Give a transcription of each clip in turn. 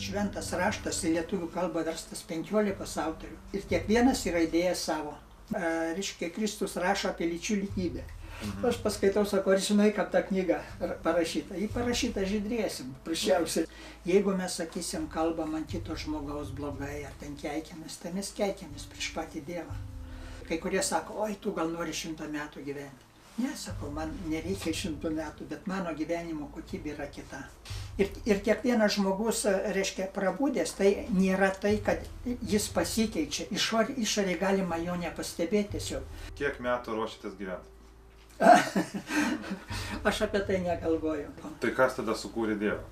šventas raštas į lietuvių kalbą verstas 15 autorių ir kiekvienas yra įdėjęs savo. Reiškia, Kristus rašo apie lyčių lygybę. Aš paskaitau, sako, ar žinai, kad ta knyga parašyta? Ji parašyta žydrėsim, prašiausiai. Jeigu mes, sakysim, kalbam ant kito žmogaus blogai, ar ten keikiamės, tai mes keikiamės prieš patį Dievą. Kai kurie sako, oi, tu gal nori 100 metų gyventi. Ne, sakau, man nereikia 100 metų, bet mano gyvenimo kokybė yra kita. Ir kiekvienas žmogus, reiškia, prabudęs, tai nėra tai, kad jis pasikeičia. Išorėje galima jo nepastebėti tiesiog. Kiek metų ruošitės gyventi? Aš apie tai negalvoju. Tai kas tada sukūrė Dievą?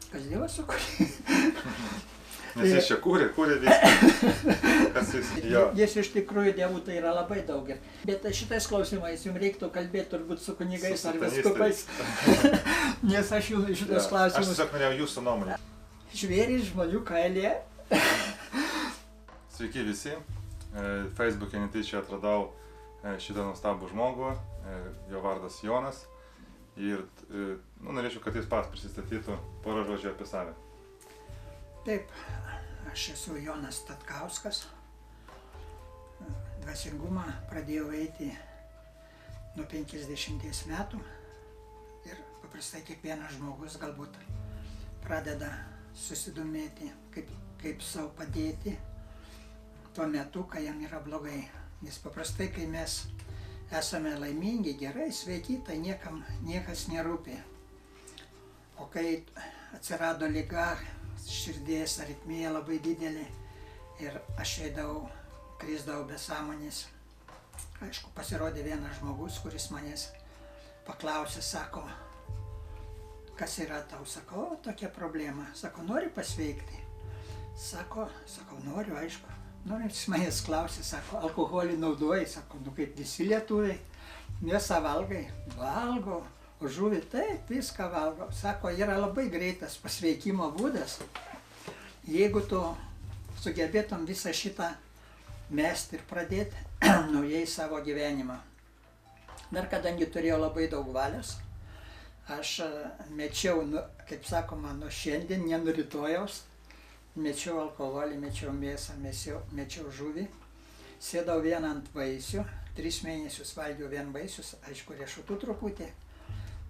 Kas Dievas sukūrė? Nes jis čia kūrė viską. Kas jis? Jo. Jis iš tikrųjų dievų tai yra labai daug. Bet šitais klausimais jums reiktų kalbėti turbūt su kunigais ar vyskupais. Nes aš jums šitais klausimus... Aš tiesiog norėjau jūsų nuomonę. Žvėrys žmonių kailė. Sveiki visi. Facebook'e netyčia atradau šitą nuostabų žmogų. Jo vardas Jonas. Ir norėčiau, kad jis pats prisistatytų porą žodžių apie save. Taip, aš esu Jonas Tatkauskas. Dvasingumą pradėjau eiti nuo 50 metų. Ir paprastai kiekvienas žmogus galbūt pradeda susidomėti, kaip savo padėti tuo metu, kai jam yra blogai. Nes paprastai, kai mes esame laimingi, gerai, sveiki, tai niekas nerūpi. O kai atsirado liga, širdies aritmija labai didelė ir aš krisdavau be sąmonės. Aišku, pasirodė vienas žmogus, kuris manęs paklausė, sako, kas yra tau? Sakau, tokia problema. Sako, nori pasveikti? Sakau, noriu, aišku. Jis manęs klausė, sako, alkoholį naudoji? Sako, kaip visi lietuviai. Mėsą valgai? Valgau. O žuvį taip, viską valgau. Sako, yra labai greitas pasveikimo būdas. Jeigu tu sugebėtum visą šitą mesti ir pradėti naujai savo gyvenimą. Dar kadangi turėjau labai daug valios, aš mečiau, kaip sakoma, nuo šiandien, ne nuo rytojaus. Mečiau alkoholį, mečiau mėsą, mečiau žuvį. Sėdau vien ant vaisių. 3 mėnesius valgiau vien vaisius, aišku, riešutų truputį.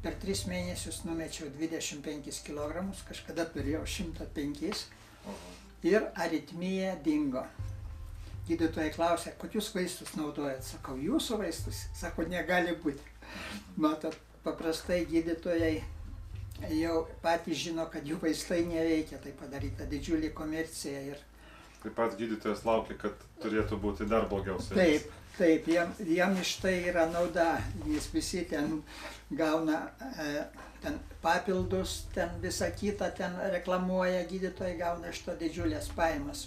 Per 3 mėnesius numečiau 25 kg, kažkada turėjau 105 ir aritmija dingo. Gydytojai klausė, kokius vaistus naudojat? Sakau, jūsų vaistus? Sako, negali būti. Matot, paprastai gydytojai jau patys žino, kad jų vaistai neveikia, tai padaryta didžiulė komercija. Taip pat gydytojas laukia, kad turėtų būti dar blogiau. Taip, jam iš tai yra nauda, nes visi ten gauna papildus, ten visą kitą ten reklamuoja, gydytojai gauna iš to didžiulės pajamas.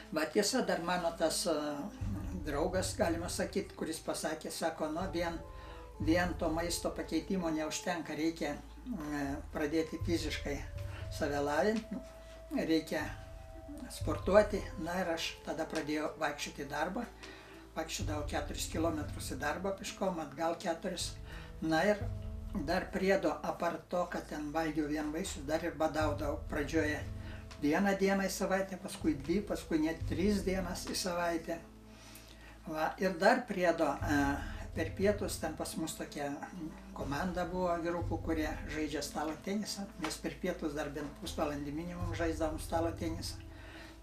Va tiesa, dar mano tas draugas, galima sakyti, kuris pasakė, sako, vien to maisto pakeitimo neužtenka, reikia pradėti fiziškai save lavinti, reikia sportuoti. Na ir aš tada pradėjau vaikščioti į darbą. Vaikščiodavau 4 km į darbą piškom, atgal 4. Na ir dar priedo apart to, kad ten valgiau vien vaisius, dar ir badaudavau pradžioje 1 dieną į savaitę, paskui 2, paskui net 3 dienas į savaitę. Va, ir dar priedo per pietus, ten pas mus tokia komanda buvo vyrukų, kurie žaidžia stalo tenisą. Mes per pietus dar bent pusvalandį minimum žaisdavom stalo tenisą.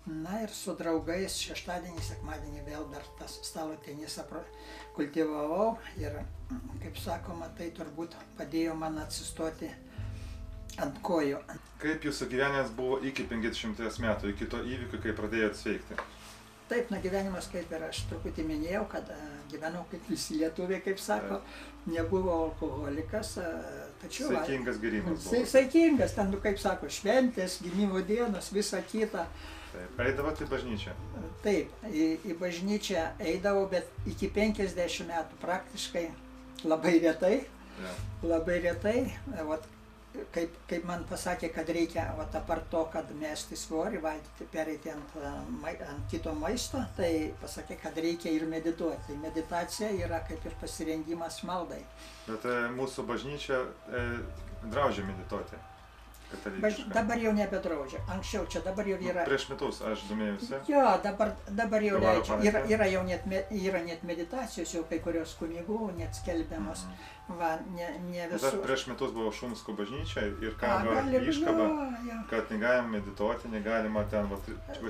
Na ir su draugais šeštadienį, sekmadienį vėl dar tas stalo tenisą kultivavau ir, kaip sakoma, tai turbūt padėjo man atsistoti ant kojų. Kaip jūsų gyvenimas buvo iki 50 metų, iki to įvykio, kai pradėjote sveikti? Taip, gyvenimas, kaip ir aš truputį minėjau, kad gyvenau kaip visi lietuviai, kaip sako, nebuvo alkoholikas, tačiau... Saikingas gėrimas buvo. Saikingas, ten, kaip sako, šventės, gimimo dienos, visa kita. Taip, eidavot į bažnyčią? Taip, į bažnyčią eidavau, bet iki 50 metų praktiškai labai retai. Labai retai. Kaip man pasakė, kad reikia, apart to, kad mesti svorį, valgyti, pereiti ant kito maisto, tai pasakė, kad reikia ir medituoti. Tai meditacija yra kaip ir pasirengimas maldai. Bet mūsų bažnyčia draudžia medituoti. katalikiška. Dabar jau nebedraudžia. Anksčiau čia dabar jau yra. Prieš metus aš domėjausi. Jo, dabar jau leidžia. Panašiai. Yra net meditacijos, jau kai kurios kunigų net skelbiamos. Va, ne Aš visų. prieš metus buvau Šumsko bažnyčia ir kabo iškaba, kad negalima medituoti, negalima ten, va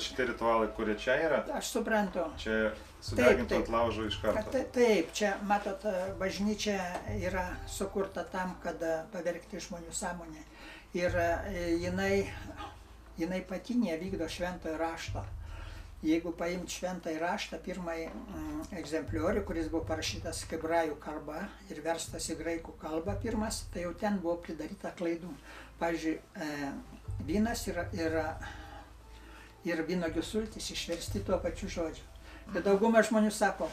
šitie ritualai, kurie čia yra, Aš suprantu. čia sudegintų taip. ant laužo iš karto. Taip, čia, matot, bažnyčia yra sukurta tam, kad pavergti žmonių sąmonę. Ir jinai pati nevykdo šventojo rašto. Jeigu paimti šventąjį raštą, pirmąjį egzempliorių, kuris buvo parašytas hebrajų kalba ir verstas į graikų kalbą pirmas, tai jau ten buvo pridaryta klaidų. Pavyzdžiui, vynas ir vynuogių sultys išversti tuo pačiu žodžiu. Bet dauguma žmonių sako,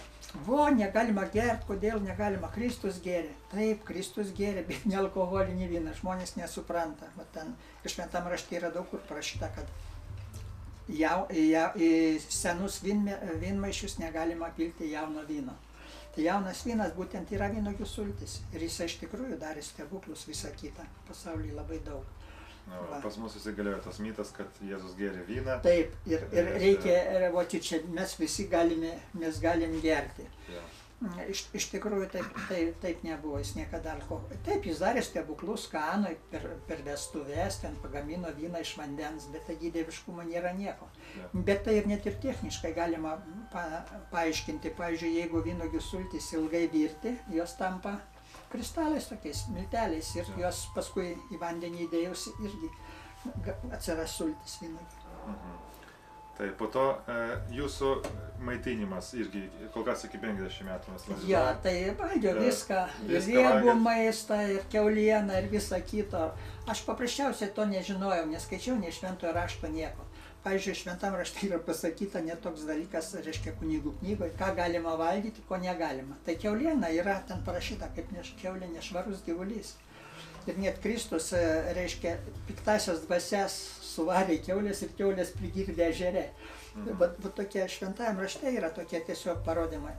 negalima gerti, kodėl negalima, Kristus gėrė. Taip, Kristus gėrė, bet ne alkoholinį vyną, žmonės nesupranta. Va ten šventam rašte yra daug kur parašyta, kad į senus vynmaišius negalima pilti jauno vyno. Tai jaunas vynas būtent yra vynuogių sultys. Ir jis iš tikrųjų darė stebuklus visą kitą. Pasaulyje labai daug. Pas mus įsigaliojo tas mitas, kad Jėzus gėrė vyną. Taip, ir reikia, čia mes visi galime gerti. Ja. Iš tikrųjų taip nebuvo, jis niekada alkoholio. Taip, jis darė stebuklus Kanoj per vestuves, ten pagamino vyną iš vandens, bet taigi dieviškumo nėra nieko. Ja. Bet tai ir net ir techniškai galima paaiškinti. Pavyzdžiui, jeigu vynuogių sultys ilgai virti, jos tampa kristalais tokiais, milteliais ir jos paskui į vandenį įdėjus irgi atsiras sultys vynuogių. Tai po to jūsų maitinimas irgi kol kas iki 50 metų mes važiuojame. Ja, tai valgiau viską, ir riebų maistą, ir kiaulieną, ir visą kitą. Aš paprasčiausiai to nežinojau, neskaičiau nei šventojo rašto nieko. Pavyzdžiui, šventam rašte yra pasakyta net toks dalykas, reiškia kunigų knygoje, ką galima valgyti, ko negalima. Tai kiauliena yra ten parašyta kaip kiaulė nešvarus gyvulys. Ir net Kristus, reiškia, piktasias dvasias suvarė kiaulės ir kiaulės prigirdė ežere. Bet tokie šventajam rašte yra tokie tiesiog parodymai.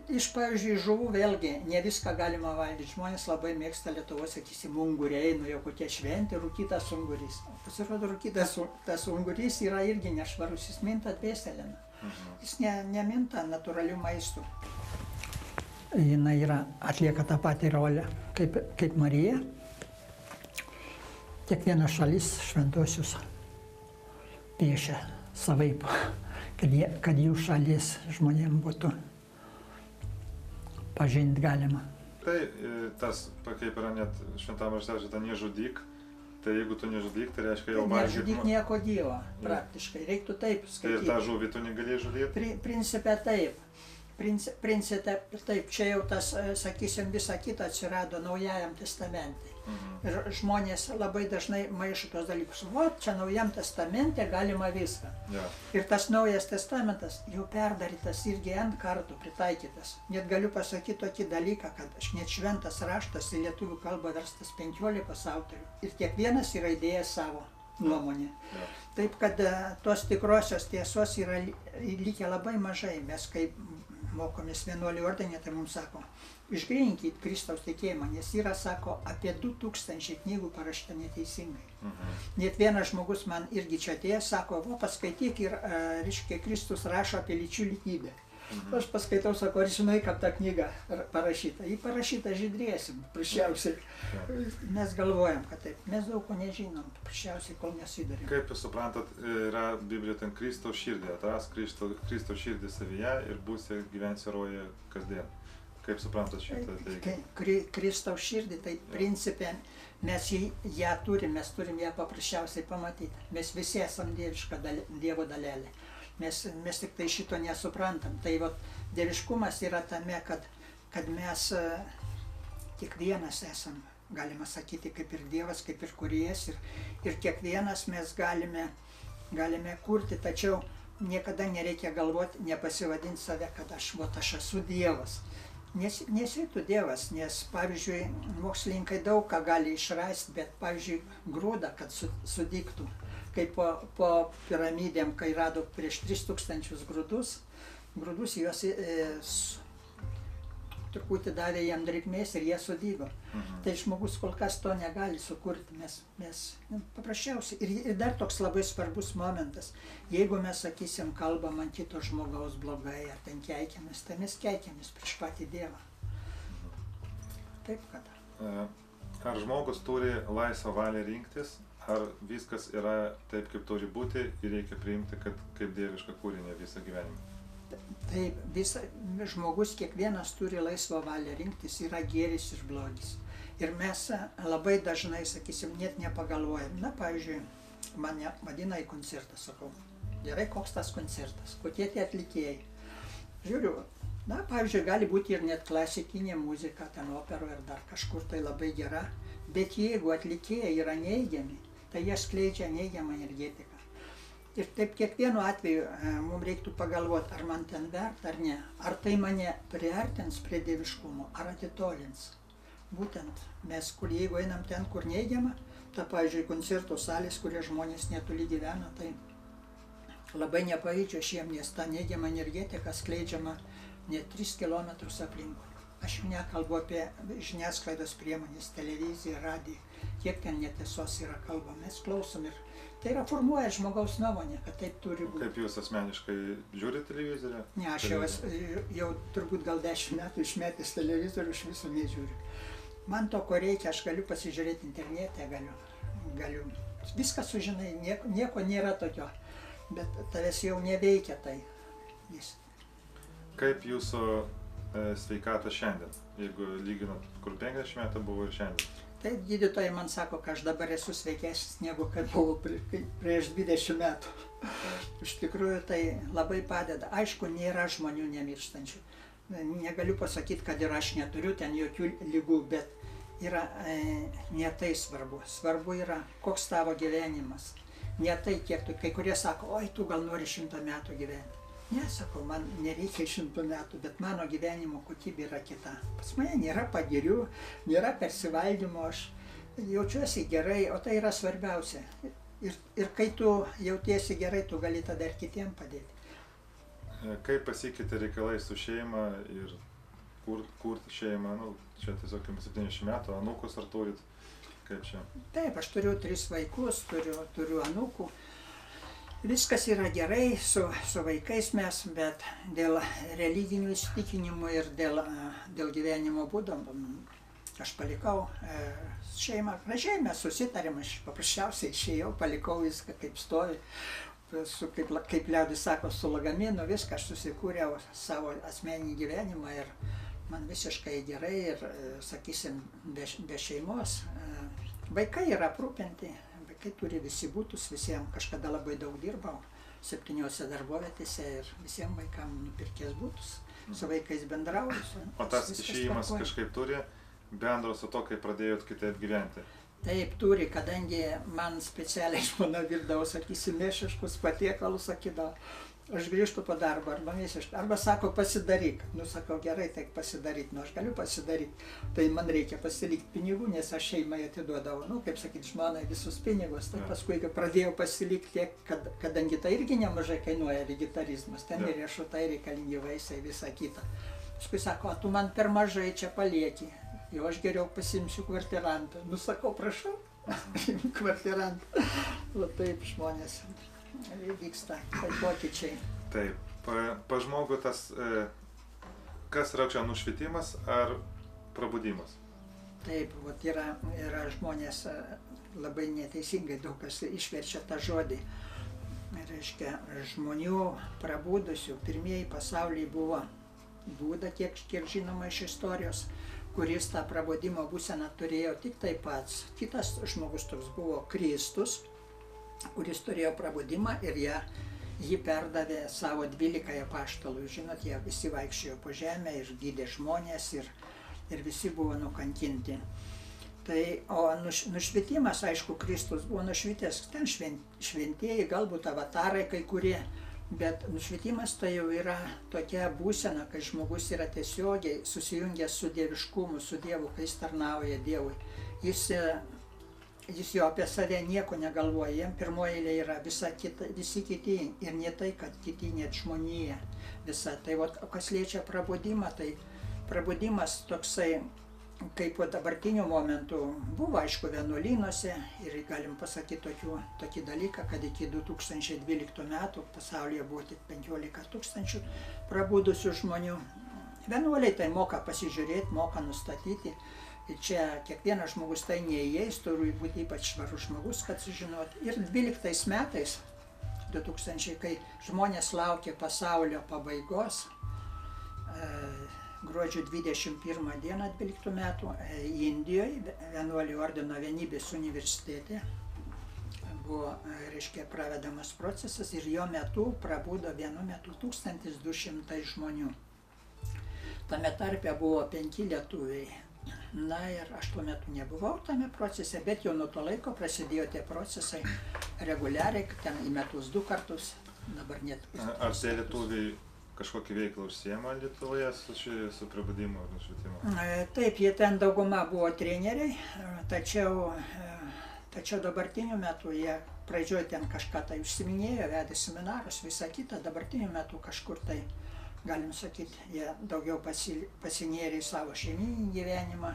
Iš, pavyzdžiui, žuvų vėlgi ne viską galima valgyti. Žmonės labai mėgsta Lietuvos, sakysim, unguriai, jau kokie šventi, rūkytas ungurys. Pasirodo, rūkytas tas ungurys yra irgi nešvarus, jis minta dvėselina. Jis neminta natūralių maistų. Jinai atlieka tą patį rolę kaip Marija. Kiekviena šalis šventosius piešia savaip, kad jų šalies žmonėms būtų pažinti galima. Tai tas, kaip yra net šventam rašte, šitą nežudyk, tai jeigu tu nežudyk, tai reiškia jau valgyt. Nežudyk nieko Dievo, praktiškai, reiktų taip skaityti. Tai ir tą žuvį tu negalėjai žudyti? Principe taip. Principe taip, čia jau tas, sakysim, visa kita atsirado Naujajam testamente. Ir žmonės labai dažnai maišo tos dalykus. Čia Naujam testamente galima viską. Ja. Ir tas Naujas testamentas jau perdarytas irgi N kartų pritaikytas. Net galiu pasakyti tokį dalyką, kad net šventas raštas į lietuvių kalbą verstas 15 autorių. Ir kiekvienas yra įdėjęs savo nuomonę. Ja. Taip, kad tos tikrosios tiesos yra likę labai mažai. Mes kaip mokomės vienuolių ordine, tai mums sako, išgryninkit Kristaus tikėjimą, nes yra, sako, apie 2000 knygų parašyta neteisingai. Net vienas žmogus man irgi čia atėjęs, sako, paskaityk ir, reiškia, Kristus rašo apie lyčių lygybę. Aš paskaitau, sako, ar žinai, kad ta knyga parašyta? Ji parašyta žydrėsim, prašiausiai. Mes galvojam, kad taip, mes daug ko nežinom, prašiausiai, kol nesidarėm. Kaip jūs suprantat, yra Biblijoje ten Kristaus širdį, atras Kristaus širdį savyje ir būsi gyvensi roje kasdien. Kaip suprantat šitą dalyką? Kristaus širdį, tai principė mes ją turim, mes turim ją paprasčiausiai pamatyti. Mes visi esam dieviška Dievo dalelė. Mes tik tai šito nesuprantam. Tai dieviškumas yra tame, kad mes kiekvienas esam, galima sakyti, kaip ir Dievas, kaip ir kūrėjas. Ir kiekvienas mes galime kurti, tačiau niekada nereikia galvoti, nepasivadinti save, kad aš esu Dievas. Nesi tu Dievas, nes, pavyzdžiui, mokslininkai daug ką gali išrasti, bet, pavyzdžiui, grūdą, kad sudygtų. Kaip po piramidėm, kai rado prieš 3000 grūdus juos truputį davė jam drėgmės ir jie sudygo. Tai žmogus kol kas to negali sukurti, mes paprasčiausiai. Ir dar toks labai svarbus momentas, jeigu mes, sakysim, kalbam ant kito žmogaus blogai, ar ten keikiamės, tai mes keikiamės prieš patį Dievą. Taip, kad. Ar žmogus turi laisvą valią rinktis, ar viskas yra taip, kaip turi būti ir reikia priimti, kad kaip dievišką kūrinį visą gyvenimą? Taip, žmogus kiekvienas turi laisvą valią rinktis, yra gėris ir blogis. Ir mes labai dažnai, sakysim, net nepagalvojam. Na, pavyzdžiui, mane vadina į koncertą, sakau, gerai, koks tas koncertas, kokie tie atlikėjai. Žiūriu, na, pavyzdžiui, gali būti ir net klasikinė muzika, ten opero ir dar kažkur tai labai gera, bet jeigu atlikėjai yra neigiami, tai jie skleidžia neigiamą energetiką. Ir taip kiekvienu atveju mums reiktų pagalvoti, ar man ten verta ar ne, ar tai mane priartins prie dieviškumo, ar atitolins. Būtent mes, kur jeigu einam ten, kur neigiama, ta, pavyzdžiui, koncerto salės, kurie žmonės netoli gyvena, tai labai nepavydžiu šiem, nes ta neigiama energetika skleidžiama net 3 kilometrus aplinkui. Aš jau nekalbu apie žiniasklaidos priemonės, televiziją, radiją, kiek ten netiesos yra kalba, mes klausom ir tai yra formuoja žmogaus nuomonę, kad taip turi būti. Kaip jūs asmeniškai žiūrite televizorių? Ne, aš jau turbūt gal 10 metų išmetęs televizorių, iš viso nežiūriu. Man to, ko reikia, aš galiu pasižiūrėti internete, galiu. Viską sužinai, nieko nėra tokio, bet tavęs jau neveikia tai. Kaip jūsų sveikata šiandien, jeigu lyginat, kur 50 metų buvo ir šiandien? Tai gydytojai man sako, kad aš dabar esu sveikesnis negu kad buvau prieš 20 metų. Iš tikrųjų tai labai padeda. Aišku, nėra žmonių nemirštančių. Negaliu pasakyti, kad ir aš neturiu ten jokių ligų, bet yra ne tai svarbu. Svarbu yra, koks tavo gyvenimas. Ne tai, kiek tu, kai kurie sako, oi, tu gal nori 100 metų gyventi. Ne, sakau, man nereikia 100 metų, bet mano gyvenimo kokybė yra kita. Pas mane nėra pagirių, nėra persivaldymo, aš jaučiuosi gerai, o tai yra svarbiausia. Ir kai tu jautiesi gerai, tu gali tada ir kitiem padėti. Kaip pasikeitė reikalai su šeima ir kurti šeimą? Nu, čia tiesiog 70 metų, anūkus ar turit? Kaip čia? Taip, aš turiu 3 vaikus, turiu anūkų. Viskas yra gerai su vaikais mes, bet dėl religinių įsitikinimų ir dėl gyvenimo būdo aš palikau šeimą. Gražiai mes susitarėm, aš paprasčiausiai išėjau, palikau viską kaip stovi, kaip liaudis sako, su lagaminu, viską aš susikūriau savo asmeninį gyvenimą ir man visiškai gerai ir, sakysim, be šeimos. Vaikai yra aprūpinti. Kai turi visi būtus, visiems kažkada labai daug dirbau, 7 darbovietėse ir visiems vaikams nupirkęs būtus, su vaikais bendrauju. O tas išėjimas kažkaip turi bendro su to, kai pradėjot kitaip gyventi? Taip turi, kadangi man specialiai žmona virdavo, sakysim, mėšiškus patiekalus, sakydavo, aš grįžtu po darbo, arba sako pasidaryk. Nu, sakau, gerai, tai pasidaryk, nu aš galiu pasidaryk. Tai man reikia pasilikti pinigų, nes aš šeimai atiduodavau, nu, kaip sakyti, žmonai visus pinigus. Tai paskui, kai pradėjau pasilikti, kadangi tai irgi nemažai kainuoja vegetarizmas, ten ir riešutai reikalingi vaisiai, visa kita. Paskui sako, tu man per mažai čia palieki, jau aš geriau pasimsiu kvartirantą. Nu, sakau, prašau, kvartirantą. Va taip žmonės. Vyksta, tai pokyčiai. Taip, pa žmogų tas, kas yra čia nušvitimas ar prabudimas? Taip, vat yra žmonės labai neteisingai daug kas išverčia tą žodį. Reiškia, žmonių prabudusių, pirmieji pasaulyje buvo Būda, kiek žinoma iš istorijos, kuris tą prabudimo būseną turėjo tik tai pats. Kitas žmogus toks buvo Kristus, kuris turėjo prabudimą ir jį perdavė savo 12 apaštalų. Žinot, jie visi vaikščiojo po žemę ir gydė žmonės ir visi buvo nukankinti. Tai, o nušvitimas, aišku, Kristus buvo nušvitęs, ten šventieji, galbūt avatarai kai kurie, bet nušvitimas tai jau yra tokia būsena, kai žmogus yra tiesiogiai susijungęs su dieviškumu, su Dievu, kai jis tarnauja Dievui. Jis jau apie save nieko negalvoja, jam pirmoji eilė yra visi kiti ir ne tai, kad kiti, net žmonija visa. Tai o kas liečia prabudimą, tai prabudimas toksai, kaip dabartiniu momentu buvo, aišku, vienuolynuose ir galim pasakyti tokį dalyką, kad iki 2012 metų pasaulyje buvo tik 15 000 prabudusių žmonių. Vienuoliai tai moka pasižiūrėti, moka nustatyti. Ir čia kiekvienas žmogus tai neįeis, turi būti ypač švarus žmogus, kad sužinoti. Ir 12 metais, 2000, kai žmonės laukė pasaulio pabaigos, gruodžio 21 dieną 12 metų Indijoje, Vienuolių ordino Vienybės universitete, buvo, reiškia, pravedamas procesas ir jo metu prabudo vienu metu 1200 žmonių. Tame tarpe buvo 5 lietuviai. Na ir aš tuo metu nebuvau tame procese, bet jau nuo to laiko prasidėjo tie procesai reguliariai, ten į metus 2 kartus, dabar net. Ar tie lietuviai kažkokį veiklą užsiema Lietuvoje su prabudimu ar nušvietimu? Taip, jie ten dauguma buvo treneriai, tačiau dabartiniu metu jie pradžioje ten kažką tai užsiminėjo, vedė seminarus, visą kitą, dabartiniu metu kažkur tai, galim sakyti, jie daugiau pasinėrė į savo šeiminį gyvenimą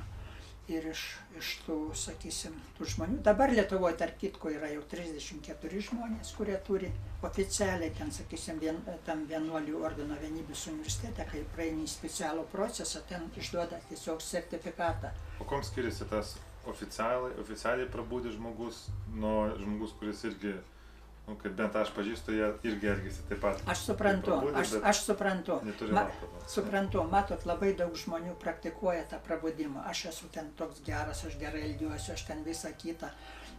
ir iš tų, sakysim, tų žmonių. Dabar Lietuvoje, tarp kitko, yra jau 34 žmonės, kurie turi oficialiai, ten, sakysim, tam Vienuolių ordino Vienybės universitete, kai praeini specialų procesą, ten išduoda tiesiog sertifikatą. O kom skiriasi tas oficialiai prabudęs žmogus nuo žmogus, kuris irgi, kaip bent aš pažįstu, jie irgi elgiasi taip pat? Aš suprantu, aš suprantu. Suprantu, matot, labai daug žmonių praktikuoja tą prabudimą. Aš esu ten toks geras, aš gerai elgiuosi, aš ten visą kitą.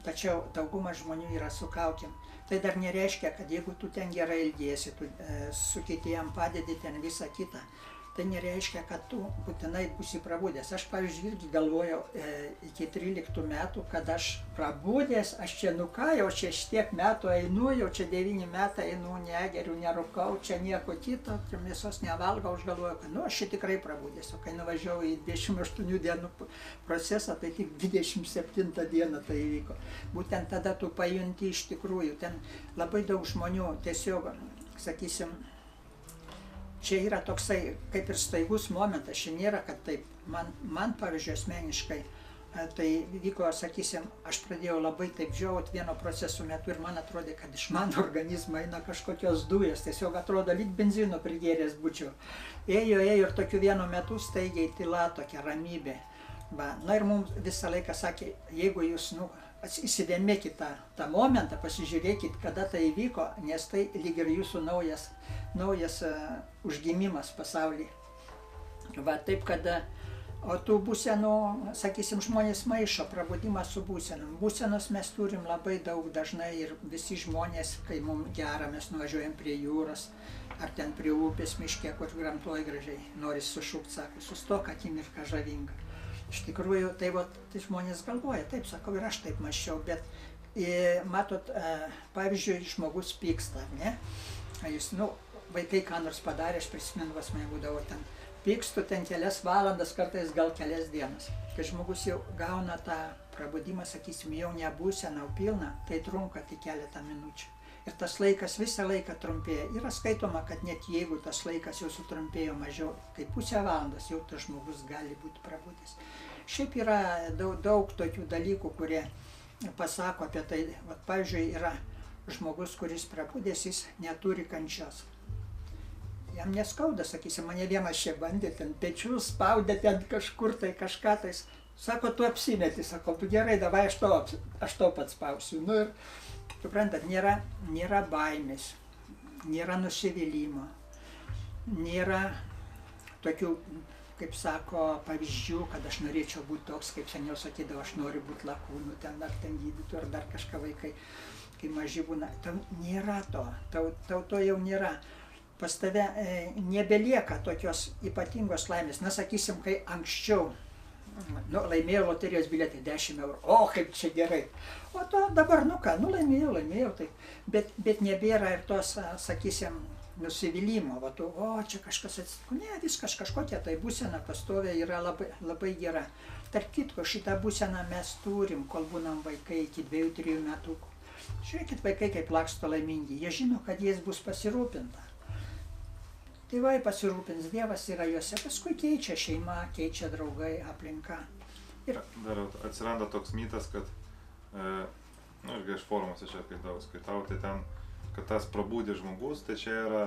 Tačiau dauguma žmonių yra su kaukėm. Tai dar nereiškia, kad jeigu tu ten gerai elgiesi, tu su kitiem padedi ten visą kitą, tai nereiškia, kad tu būtinai būsi prabudęs. Aš, pavyzdžiui, irgi galvojau iki 13 metų, kad aš prabudęs, aš čia jau čia šitiek metų einu, jau čia 9 metai einu, negeriu, nerūkau, čia nieko kito, čia mėsos nevalgau, aš galvojau, kad aš čia tikrai prabudęs. O kai nuvažiavau į 28 dienų procesą, tai tik 27 dieną tai įvyko. Būtent tada tu pajunti iš tikrųjų, ten labai daug žmonių tiesiog, sakysim, čia yra toksai kaip ir staigus momentas, čia nėra, kad taip, man pavyzdžiui, asmeniškai, tai vyko, sakysim, aš pradėjau labai taip žiaut vieno proceso metu ir man atrodė, kad iš mano organizmo eina kažkokios dujos, tiesiog atrodo, lyg benzino prigėręs būčiau. Ėjo ir tokiu vienu metu staigiai tyla, tokia ramybė. Na ir mums visą laiką sakė, jeigu jūs, įsidėmėkit tą momentą, pasižiūrėkit, kada tai įvyko, nes tai lyg ir jūsų naujas užgimimas pasaulyje. Taip, kad, o tų būsenų, sakysim, žmonės maišo prabudimą su būsenom. Būsenos mes turim labai daug dažnai ir visi žmonės, kai mums gera, mes nuvažiuojam prie jūros, ar ten prie upės miške, kur gamtoj gražiai, nori sušūkt, sako, sustok akimirką žavinga. Iš tikrųjų, tai žmonės galvoja, taip sakau, ir aš taip mąsčiau, bet matot, pavyzdžiui, žmogus pyksta, ne? Jis, vaikai ką nors padarė, aš prisimenu, pas mane būdavo ten, pykstu ten kelias valandas, kartais gal kelias dienas. Kai žmogus jau gauna tą prabudimą, sakysim, jau ne būseną, o pilną, tai trunka tik keletą minučių. Ir tas laikas visą laiką trumpėja. Yra skaitoma, kad net jeigu tas laikas jau sutrumpėjo mažiau kaip pusę valandos, jau tas žmogus gali būti prabudęs. Šiaip yra daug tokių dalykų, kurie pasako apie tai. Pavyzdžiui, yra žmogus, kuris prabudęs, jis neturi kančios. Jam neskauda, sakysim, mane vienas čia bandė, ten pečius spaudė, ten kažkur tai kažką tai. Sako, tu apsimeti, sako, gerai, davai, aš tau pats spausiu. Ir suprantat, nėra baimės, nėra nusivylimų, nėra tokių, kaip sako, pavyzdžių, kad aš norėčiau būti toks, kaip seniau sakydavo, aš noriu būti lakūnu, ten ar ten gydytoju, ar dar kažką vaikai, kai maži būna. Tau nėra to jau nėra. Pas tave nebelieka tokios ypatingos laimės. Na, sakysim, kai anksčiau laimėjau loterijos bilietą 10 eurų. O, kaip čia gerai. O to dabar, laimėjau, tai. Bet nebėra ir tos, sakysim, nusivylimų. O, čia kažkas atsitiko. Ne, viskas kažkokia tai būsena pastovė yra labai gera. Tarp kitko, šitą būseną mes turim, kol būnam vaikai iki 2-3 metų. Žiūrėkit, vaikai kaip laksto laimingi. Jie žino, kad jais bus pasirūpinta. Tėvai pasirūpins, Dievas yra juose, paskui keičia šeima, keičia draugai, aplinka. Dar atsiranda toks mitas, kad, irgi iš forumuose čia kai daug skaitau, tai ten, kad tas prabūdęs žmogus, tai čia yra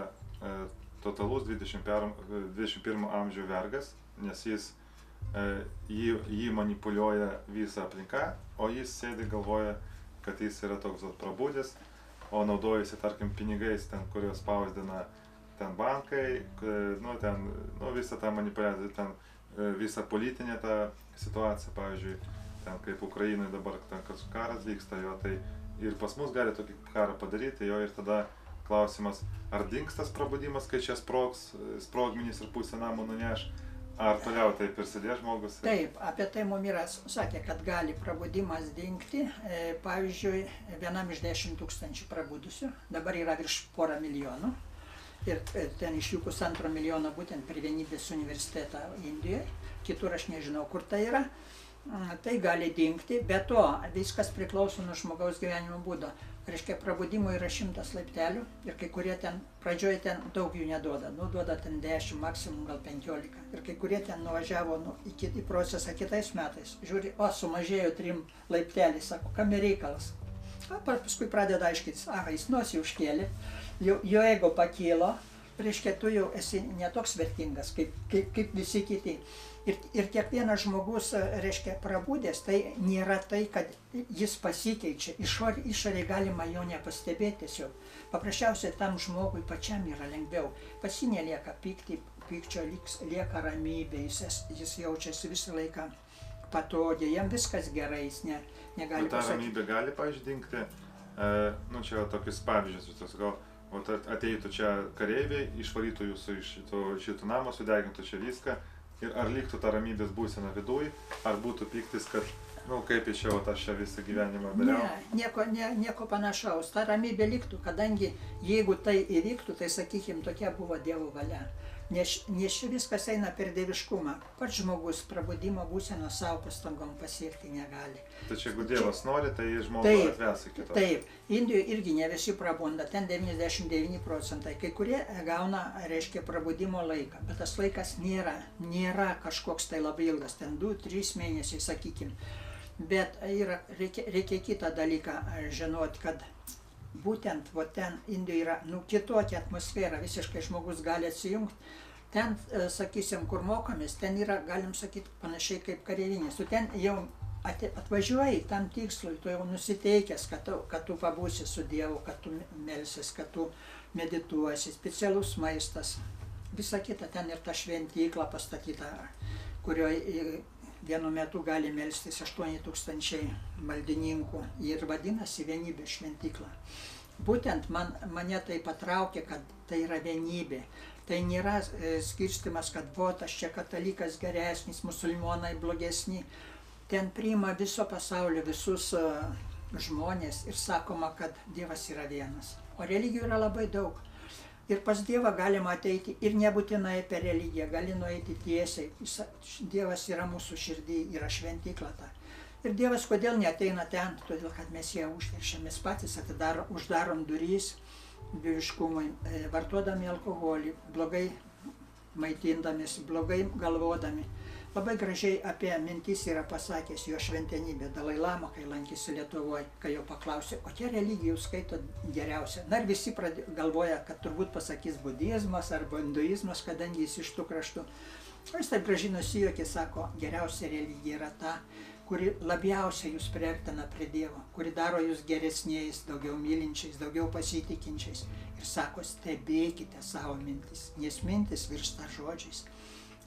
totalus 21 amžiaus vergas, nes jį manipuliuoja visa aplinka, o jis sėdi galvoja, kad jis yra toks prabūdęs, o naudojasi, tarkim, pinigais, ten, kurios spausdina ten bankai, visą tą manipuliaciją, ten visą politinę tą situaciją, pavyzdžiui, ten kaip Ukrainoje dabar ten karas vyksta, jo, tai ir pas mus gali tokį karą padaryti, jo, ir tada klausimas, ar dings tas prabudimas, kai čia sprogmenys ir pusę namų nuneš, ar toliau taip ir sėdės žmogus? Taip, apie tai mums yra sakė, kad gali prabudimas dingti, pavyzdžiui, vienam iš 10 000 prabudusių, dabar yra virš 1,5 milijonų. Ir ten iš jų 1,5 milijono būtent prie Vienybės universitetą Indijoje, kitur aš nežinau, kur tai yra, tai gali dingti, bet to viskas priklauso nuo žmogaus gyvenimo būdo. Reiškia, prabudimo yra 100 laiptelių ir kai kurie ten, pradžioje ten daug jų neduoda, duoda ten 10, maksimum gal 15. Ir kai kurie ten nuvažiavo į procesą kitais metais, žiūri, sumažėjo 3 laiptelį, sako, kame reikalas. Paskui pradeda aiškintis, jis nosį užkėlė, jo ego pakilo, reiškia, tu jau esi netoks vertingas, kaip visi kiti. Ir kiekvienas žmogus, reiškia, prabudęs, tai nėra tai, kad jis pasikeičia, išorėje galima jo nepastebėti tiesiog. Paprasčiausiai tam žmogui pačiam yra lengviau, pas jį nelieka pykčio, lieka ramybė, jis jaučiasi visą laiką patogiai, jam viskas gerai, jis negali pasakyti. Ta ramybė gali paždingti, čia tokius pavyzdžius, gal ateitų čia kareiviai, išvarytų jūsų iš šito namo, sudegintų čia viską, ir ar liktų ta ramybės būsena viduj, ar būtų pyktis, kad, kaip iš jau aš čia visą gyvenimą dariau? Ne, nieko panašaus, ta ramybė liktų, kadangi jeigu tai įvyktų, tai sakykime, tokia buvo Dievo valia. Nes čia viskas eina per dieviškumą. Pats žmogus prabudimo būseną savo pastangom pasiekti negali. Tačiau jeigu Dievas nori, tai žmogų atves iki to. Taip, Indijoje irgi ne visi prabunda, ten 99%. Kai kurie gauna, reiškia, prabudimo laiką, bet tas laikas nėra kažkoks tai labai ilgas, ten 2-3 mėnesiai, sakykime. Bet reikia kitą dalyką žinoti, kad būtent ten Indijoje yra kitokia atmosfera, visiškai žmogus gali atsijungti. Ten, sakysim, kur mokomės, ten yra, galim sakyti, panašiai kaip kareivinės. Tu ten jau atvažiuoji tam tikslui, tu jau nusiteikęs, kad tu pabūsi su Dievu, kad tu melsis, kad tu medituosi, specialus maistas. Visa kita, ten ir ta šventykla pastatyta, kurioje vienu metu gali melstis 8000 maldininkų ir vadinasi Vienybės šventykla. Būtent mane tai patraukė, kad tai yra vienybė. Tai nėra skirstimas, kad aš čia katalikas geresnis, musulmonai blogesni. Ten priima viso pasaulio visus žmonės ir sakoma, kad Dievas yra vienas. O religijų yra labai daug. Ir pas Dievą galima ateiti ir nebūtinai per religiją, gali nueiti tiesiai. Dievas yra mūsų širdį, yra šventykla ta. Ir Dievas kodėl neateina ten? Todėl, kad mes ją užteršiam, mes patys uždarom durys dieviškumui, vartodami alkoholį, blogai maitindamės, blogai galvodami. Labai gražiai apie mintis yra pasakęs jo šventenybė Dalai Lama, kai lankėsi Lietuvoje, kai jo paklausė, kokia religija jūs skaito geriausia. Na ir visi galvoja, kad turbūt pasakys budizmas arba hinduizmas, kadangi jis iš tų kraštų. O jis taip gražiai nusijuokė, sako, geriausia religija yra ta, kuri labiausiai jūs priartina prie Dievo, kuri daro jūs geresniais, daugiau mylinčiais, daugiau pasitikinčiais. Ir sako, stebėkite savo mintis, nes mintis virsta žodžiais.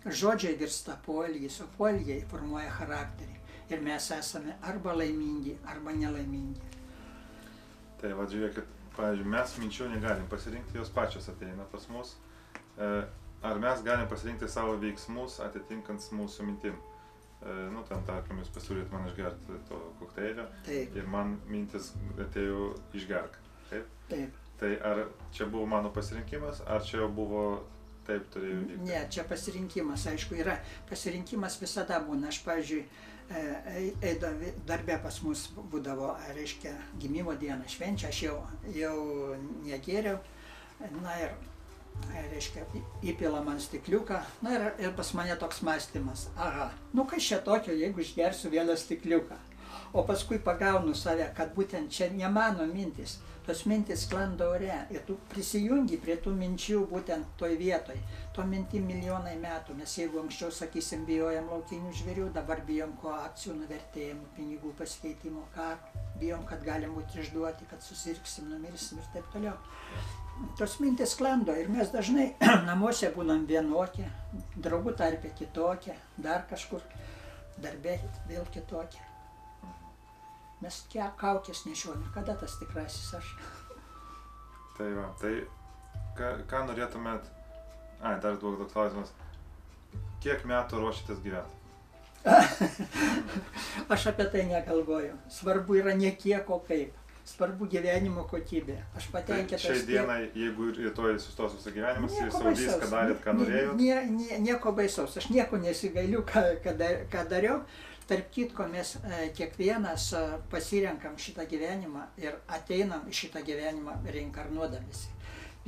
Žodžiai virsta poelgiais, o poelgiai formuoja charakterį. Ir mes esame arba laimingi, arba nelaimingi. Tai žiūrėkit, pavyzdžiui, mes minčių negalim pasirinkti, jos pačios ateina pas mus. Ar mes galim pasirinkti savo veiksmus atitinkant mūsų mintim? Ten, tarkim, jūs pasiūlyt man išgerti to kokteilio. Taip. Ir man mintis atėjo išgerk. Taip? Taip. Tai ar čia buvo mano pasirinkimas, ar čia jau buvo taip turėjo vykti? Ne, čia pasirinkimas, aišku, yra. Pasirinkimas visada būna. Aš, pavyzdžiui, darbė pas mus būdavo, reiškia, gimimo dieną švenčia, aš jau negėriau. Na ir reiškia, įpila man stikliuką, na ir pas mane toks mąstymas, aha, nu kas čia tokio, jeigu išgersiu vieną stikliuką. O paskui pagaunu save, kad būtent čia ne mano mintis, tos mintis sklando ore ir tu prisijungi prie tų minčių būtent toj vietoj. To mintim milijonai metų, mes jeigu anksčiau, sakysim, bijojam laukinių žvėrių, dabar bijom koakcijų nuvertėjimų, pinigų pasikeitimo, bijom, kad galim būti išduoti, kad susirgsim, numirsim ir taip toliau. Tos mintis sklando ir mes dažnai namuose būnam vienokie, draugų tarpe kitokie, dar kažkur, darbė vėl kitokie. Mes kaukės nešiojame, kada tas tikrasis aš. Tai va, tai ką norėtumėt, dar toks klausimas, kiek metų ruošitės gyventi? Aš apie tai negalvoju, svarbu yra ne kiek, o kaip, svarbu gyvenimo kokybė. Aš patenkintas. Tai šiai dienai, jeigu rytoj sustos visą gyvenimas, ir saudys, kad darėt, ką norėjot? Nieko baisaus, aš nieko nesigailiu, ką dariau. Tarp kitko, mes kiekvienas pasirenkam šitą gyvenimą ir ateinam į šitą gyvenimą reinkarnuodamisi.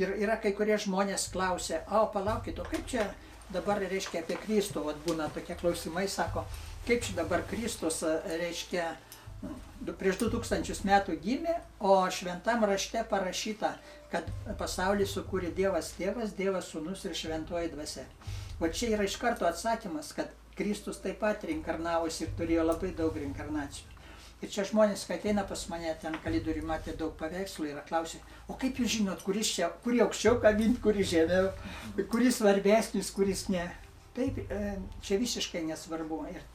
Ir yra kai kurie žmonės klausia, palaukit, o kaip čia dabar reiškia apie Kristų, būna tokie klausimai, sako, kaip čia dabar Kristus reiškia prieš 2000 metų gimė, o šventam rašte parašyta, kad pasaulį sukūrė Dievas Tėvas, Dievas Sūnus ir Šventoji Dvasia. O čia yra iš karto atsakymas, kad Kristus taip pat reinkarnavosi ir turėjo labai daug reinkarnacijų. Ir čia žmonės, kai ateina pas mane, ten kalėdų matė daug paveikslų ir klausia, o kaip jūs žinot, kurį aukščiau kabinti, kurį žemiau, kuris svarbesnis, kuris ne. Taip, čia visiškai nesvarbu ir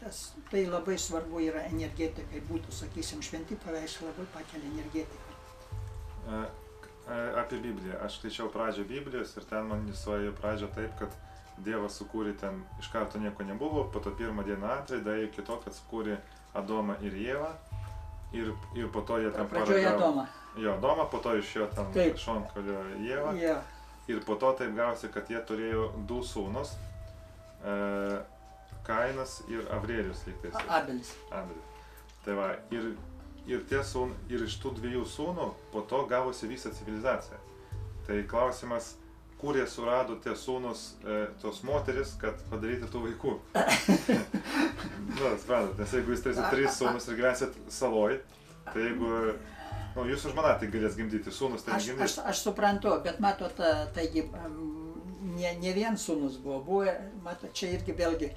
tai labai svarbu yra energetikai būtų, sakysim, šventi paveikslai labai pakelia energetiką. Apie Bibliją. Aš skaičiau pradžią Biblijos ir ten man įsuoja pradžią taip, kad Dievas sukūrė ten iš karto nieko nebuvo, po to pirmą dieną atraidė iki to, kad sukūrė Adomą ir Ievą ir po to jie ten pradžioje Adomą. Jo, Adomą, po to iš jo ten šonkolio Ievą. Yeah. Ir po to taip gavosi, kad jie turėjo du sūnus, Kainas ir Avrėlius lygtais. Abelis. Tai va, ir iš tų dviejų sūnų po to gavosi visa civilizacija. Tai klausimas, kur jie surado tie sūnus, tos moteris, kad padaryti tų vaikų. Suprantat, nes jeigu jūs turėsit 3 sūnus ir gyvensit saloj, tai jeigu, jūsų žmona tai galės gimdyti, sūnus tai negimdys. Aš suprantu, bet matot, taigi, ne vien sūnus buvo, matot, čia irgi vėlgi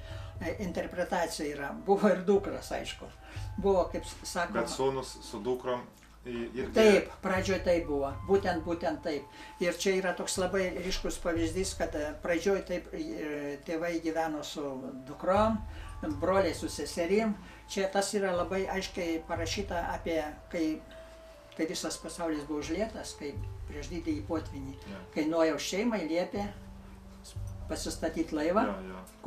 interpretacija yra, buvo ir dukras, aišku. Buvo, kaip sakoma. Bet sūnus su dukrom. Taip, pradžioje tai buvo, būtent taip. Ir čia yra toks labai ryškus pavyzdys, kad pradžioje taip tėvai gyveno su dukrom, broliai su seserim. Čia tas yra labai aiškiai parašyta apie, kai visas pasaulis buvo užlietas, kai prieš didįjį potvynį, kai Nojaus šeimai liepė pasistatyti laivą,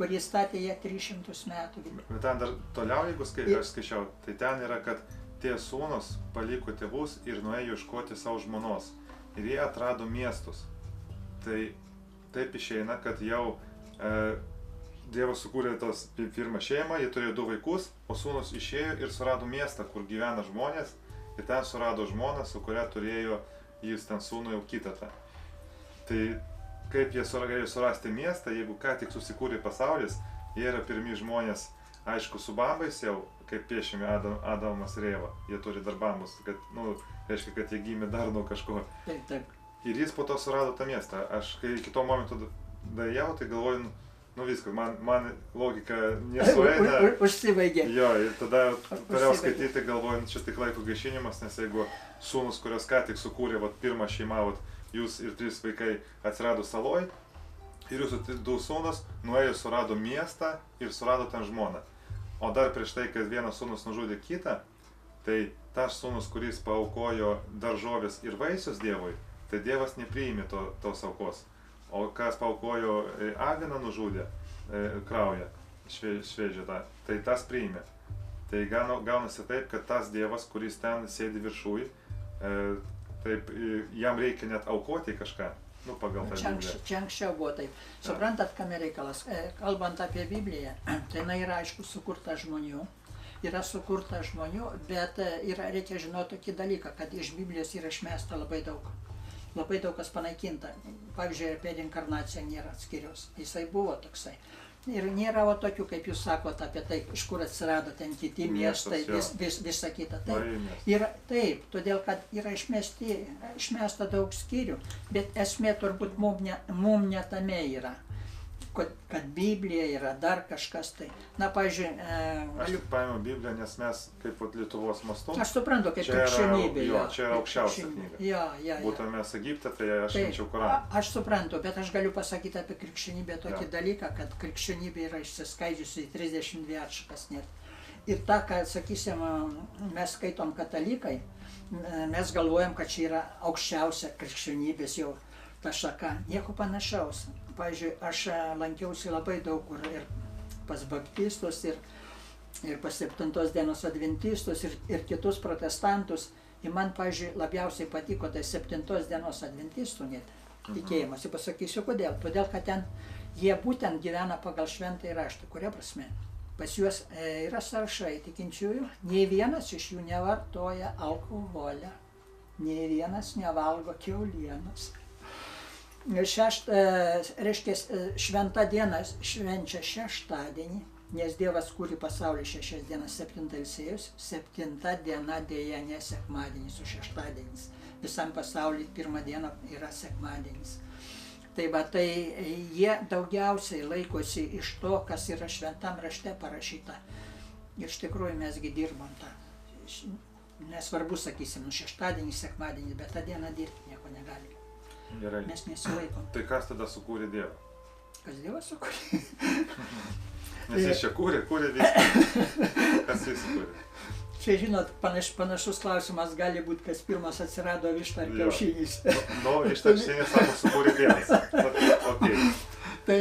kurį statė jie 300 metų. Bet ten dar toliau, jeigu aš skaičiau, tai ten yra, kad tie sūnus paliko tėvus ir nuėjo ieškoti savo žmonos. Ir jie atrado miestus. Tai taip išeina, kad jau Dievas sukūrė tos pirmą šeimą, jie turėjo 2 vaikus, o sūnus išėjo ir surado miestą, kur gyvena žmonės. Ir ten surado žmoną, su kuria turėjo jis ten sūnų jau kitą. Tai kaip jie galėjo surasti miestą, jeigu ką tik susikūrė pasaulis, jie yra pirmi žmonės, aišku, su bambais jau, kaip piešėme Adamas ir Ieva, jie turi dar bambus, kad, reiškia, kad jie gimė dar nuo kažko. Taip. Ir jis po to surado tą miestą. Aš kai iki to momento dariau, tai galvoju, viskas, man logika nesueina. Užsibaigė. Jo, ir tada toliau skaityti, galvoju, čia tik laiko gaišinimas, nes jeigu sūnus, kurios ką tik sukūrė, pirmą šeimą, jūs ir 3 vaikai atsirado saloj, ir jūsų 2 sūnus nuėjo, surado miestą ir surado ten žmoną. O dar prieš tai, kad vienas sūnus nužudė kitą, tai tas sūnus, kuris paaukojo daržovės ir vaisius Dievui, tai Dievas nepriėmė tos aukos. O kas paaukojo aviną nužudė, kraują, šviežią tą, tai tas priėmė. Tai gaunasi taip, kad tas Dievas, kuris ten sėdi viršui, taip, jam reikia net aukoti kažką. Pagal tą Bibliją. Čia anksčiau buvo taip. Suprantat, kame reikalas? Kalbant apie Bibliją, tai yra aišku sukurta žmonių. Bet reikia žinoti tokį dalyką, kad iš Biblijos yra išmesta labai daug. labai daug kas panaikinta. Pavyzdžiui, apie reinkarnaciją nėra skyriaus. Jisai buvo toksai. Ir nėra tokių, kaip jūs sakote, apie tai, iš kur atsirado ten kiti miestai, visa kita. Taip, todėl, kad yra išmesta daug skyrių, bet esmė turbūt mum ne tame yra. Kad Biblija yra dar kažkas tai. Na, pavyzdžiui... Aš tik paėmiau Bibliją, nes mes kaip Lietuvos mastu... Aš suprantu, kaip krikščionybė. Čia yra aukščiausia knyga. Būtume mes Egipte, tai aš imčiau Koraną. Aš suprantu, bet aš galiu pasakyti apie krikščionybę tokį dalyką, kad krikščionybė yra išsiskaidžiusi į 32 atšakas net. Ir tą, kad, sakysim, mes skaitom katalikai, mes galvojam, kad čia yra aukščiausia krikščionybės jau ta šaka. Nieko panašaus. Pavyzdžiui, aš lankiausi labai daug kur ir pas baptistus, ir pas 7 dienos adventistus, ir kitus protestantus. Ir man, pavyzdžiui, labiausiai patiko tai 7 dienos adventistų net tikėjimas. Ir pasakysiu kodėl. Todėl, kad ten jie būtent gyvena pagal šventąjį raštą. Kuria prasme? Pas juos yra sąrašai tikinčiųjų. Nei vienas iš jų nevartoja alkoholio. Nei vienas nevalgo kiaulienos. Reiškia, šventa diena švenčia šeštadienį, nes Dievas kūrė pasaulį 6 dienas, 7 ilsėjus, 7 diena dėja ne sekmadienis, o šeštadienis. Visam pasaulyje 1 diena yra sekmadienis. Tai va, tai jie daugiausiai laikosi iš to, kas yra šventam rašte parašyta. Ir iš tikrųjų mesgi dirbam tą. Nesvarbu, sakysim, šeštadienį, sekmadienį, bet tą dieną dirbti nieko negali. Gerai. Mes nesilaikom. Tai kas tada sukūrė Dievą? Kas Dievas sukūrė? Nes jis čia kūrė viską. Kas jis sukūrė? Čia, žinot, panašus klausimas gali būti, kas pirmas atsirado, višta ar kiaušinis. Višta ar kiaušinis, sako, sukūrė Dievas. Tai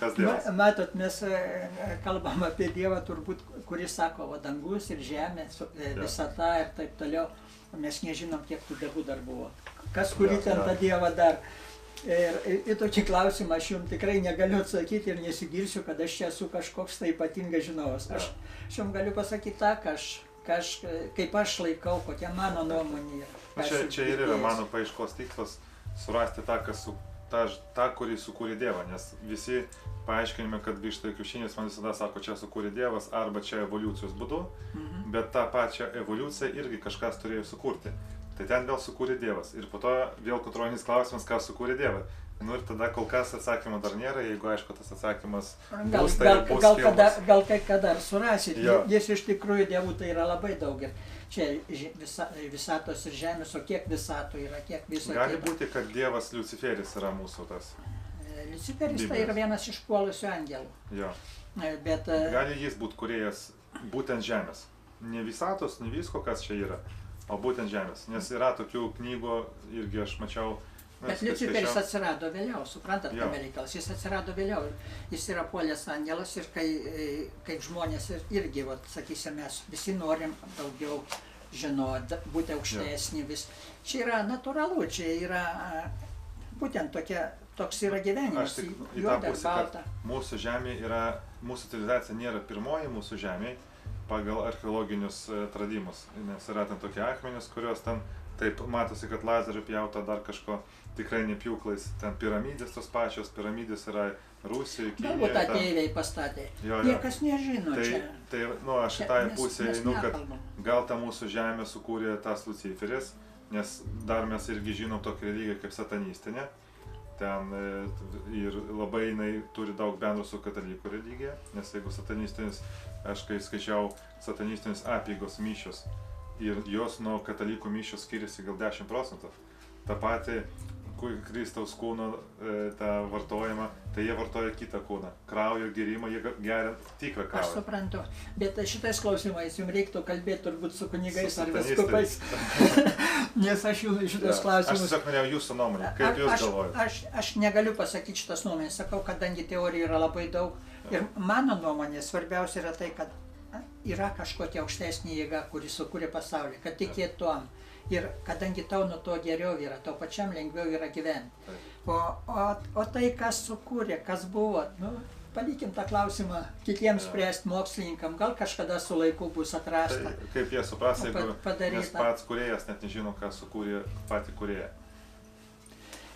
kas Dievas? Matot, mes kalbam apie Dievą turbūt, kuris sako, o dangus ir žemė, visata ir taip toliau. Mes nežinom, kiek tų dievų dar buvo. Kas kurį ten tą Dievą dar. Ir tokį klausimą aš jums tikrai negaliu atsakyti ir nesigirsiu, kad aš čia esu kažkoks tai ypatingas žinovas. Aš jums galiu pasakyti tą, kaip aš laikau, kokia mano nuomonė yra. Čia ir yra mano paieškos tikslas surasti tą, kurį sukūrė Dievą, nes visi paaiškinime, kad višta ir kiaušinis man visada sako, čia sukūrė Dievas arba čia evoliucijos būdu, bet tą pačią evoliuciją irgi kažkas turėjo sukurti. Tai ten vėl sukūrė Dievas. Ir po to vėl kontrolinis klausimas, kas sukūrė Dievą. Nu ir tada kol kas atsakymo dar nėra, jeigu aišku tas atsakymas bus, tai bus filmas. Gal kai kada surasit, nes iš tikrųjų dievų tai yra labai daug. Ir čia visatos ir žemės, o kiek visatų yra, kiek viso. Gali būti, kad Dievas Liuciferis yra mūsų tas. Liuciferis tai yra vienas iš puolusių angelų. Jo. Bet, gali jis būti kūrėjas būtent žemės. Ne visatos, ne visko, kas čia yra, o būtent žemės. Nes yra tokių knygų, irgi aš mačiau. Bet Liuciferis atsirado vėliau, suprantat, kame reikalas. Jis atsirado vėliau. Jis yra puolęs angelas ir kaip žmonės irgi, sakysim, mes visi norim daugiau žinoti, būti aukštesni. Čia yra natūralu, čia yra būtent toks yra gyvenimas. Aš tik į tą pusę, kad mūsų žemė yra, mūsų civilizacija nėra pirmoji mūsų žemė pagal archeologinius atradimus. Nes yra ten tokie akmenys, kurios ten taip matosi, kad lazeriu pjauta dar kažko, tikrai ne pjūklais, ten piramidės tos pačios, piramidės yra Rusijoje, Kinijoje. Galbūt ateiviai pastatė, niekas nežino čia. Tai, aš į tą pusę einu, kad gal tą mūsų žemę sukūrė tas Luciferis, nes dar mes irgi žinom tokią religiją kaip satanistinė. Ten ir labai jinai turi daug bendro su katalikų religija, nes jeigu satanistinis, aš kai skaičiau satanistinis apeigos mišios, ir jos nuo katalikų mišios skiriasi gal 10%. Ta pati Kristaus kūno tą vartojimą, tai jie vartoja kitą kūną. Kraujo gėrimą, jie geria tikrą kraują. Aš suprantu, bet šitais klausimais jums reiktų kalbėti turbūt su kunigais ar vyskupais. Nes aš jums šitos klausimus... Aš tiesiog norėjau jūsų nuomonę, kaip jūs galvojate? Aš negaliu pasakyti šitas nuomonės, sakau, kadangi teorijų yra labai daug. Ir mano nuomonė svarbiausia yra tai, kad yra kažkokia aukštesnė jėga, kuri sukūrė pasaulį, kad tikėt tuom. Ir kadangi tau nuo to geriau yra, tau pačiam lengviau yra gyventi. O tai, kas sukūrė, kas buvo, palikim tą klausimą kitiems spręsti mokslininkam, gal kažkada su laiku bus atrasta. Tai kaip jie supras, jeigu nes pats kūrėjas net nežino, kas sukūrė patį kūrėją.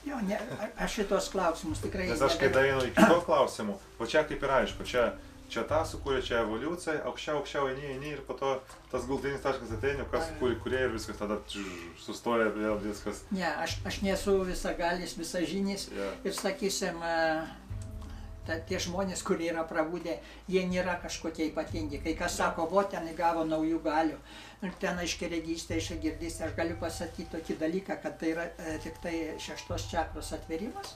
Jo, ne, aš šitos klausimus tikrai... Nes aš kai daeinu iki to klausimų, o čia kaip ir aišku, čia tą sukūrė, čia evoliucija, aukščiau eini ir po to tas galutinis taškas ateini, kas kurie ir viskas tada sustoja vėl viskas. Ne, aš nesu visagalis, visažinis ir sakysim, tie žmonės, kurie yra prabudę, jie nėra kažkokie ypatingi. Kai kas sako, ten įgavo naujų galių, ten aiškiaregystė, aiškiagirdystė, aš galiu pasakyti tokį dalyką, kad tai yra tik tai 6 čakros atverimas.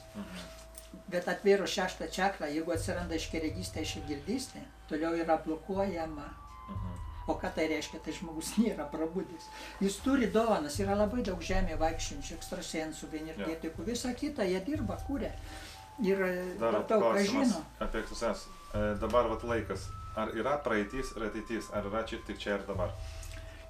Bet atvėrus 6 čakrą, jeigu atsiranda aiškiaregystė, aiškiagirdystė, toliau yra blokuojama. O ką tai reiškia, tai žmogus nėra prabudęs. Jis turi dovanas, yra labai daug žemė vaikščiančių, ekstrasensų, energetikų, visą kitą, jie dirba, kuria. Ir dar daug ką žino. Apie ekstrasensų. Dabar vat laikas. Ar yra praeitis ir ateitis, ar yra tik čia ir dabar?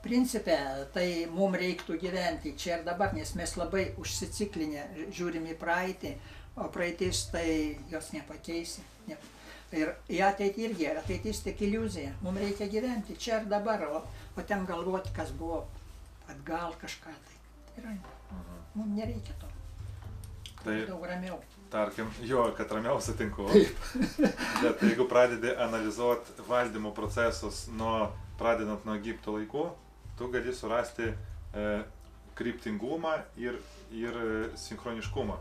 Principe, tai mums reiktų gyventi čia ir dabar, nes mes labai užsiciklinę žiūrim į praeitį, o praeitis tai jos nepakeisi. Ir į ateitį irgi, ateitis tik iliuzija. Mums reikia gyventi čia ir dabar, o ten galvoti, kas buvo atgal kažką. Tai mums nereikia to. Tai daug ramiau. Tarkim, kad ramiau sutinku. Bet jeigu pradedi analizuoti valdymo procesus pradedant nuo Egipto laikų, tu gali surasti kryptingumą ir sinchroniškumą.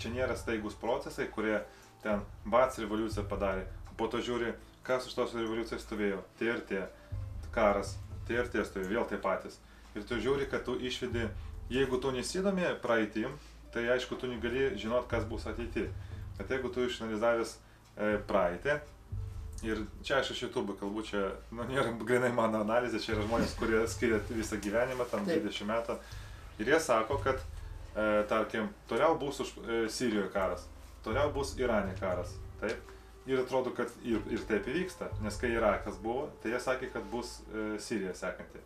Čia nėra staigus procesai, kurie ten revoliuciją padarė. Po to žiūri, kas už tos revoliucijos stovėjo. Tie ir tie. Karas. Tie ir tie stovėjo. Vėl tie patys. Ir tu žiūri, kad tu išvedi, jeigu tu nesidomi praeitim, tai aišku, tu negali žinot, kas bus ateity. Bet jeigu tu išanalizavęs praeitį, ir čia aš iš YouTube kalbu, čia nėra grinai mano analizė, čia yra žmonės, kurie skiria visą gyvenimą, tam 20 metų, ir jie sako, kad, tarkim, toliau bus Sirijoje karas, toliau bus Irane karas, taip, ir atrodo, kad ir taip įvyksta, nes kai Irakas buvo, tai jie sakė, kad bus Sirija sekanti.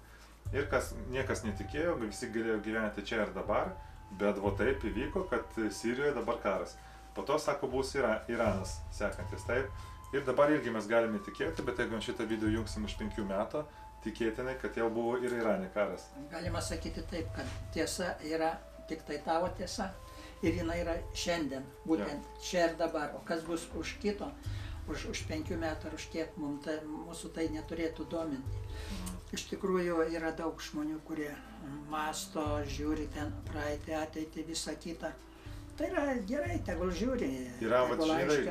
Ir niekas netikėjo, visi galėjo gyventi čia ir dabar, bet taip įvyko, kad Sirijoje dabar karas. Po to, sako, bus Iranas sekantis, taip. Ir dabar irgi mes galime tikėti, bet jeigu šitą video jungsim už 5 metų, tikėtinai, kad jau buvo ir Irane karas. Galima sakyti taip, kad tiesa yra tik tai tavo tiesa ir jinai yra šiandien, būtent čia ir dabar. O kas bus už kito, už 5 metų ar už kiek, mūsų tai neturėtų dominti. Iš tikrųjų yra daug žmonių, kurie masto, žiūri ten praeitį, ateitį, visą kitą. Tai yra gerai, tegul žiūri. Yra žydai,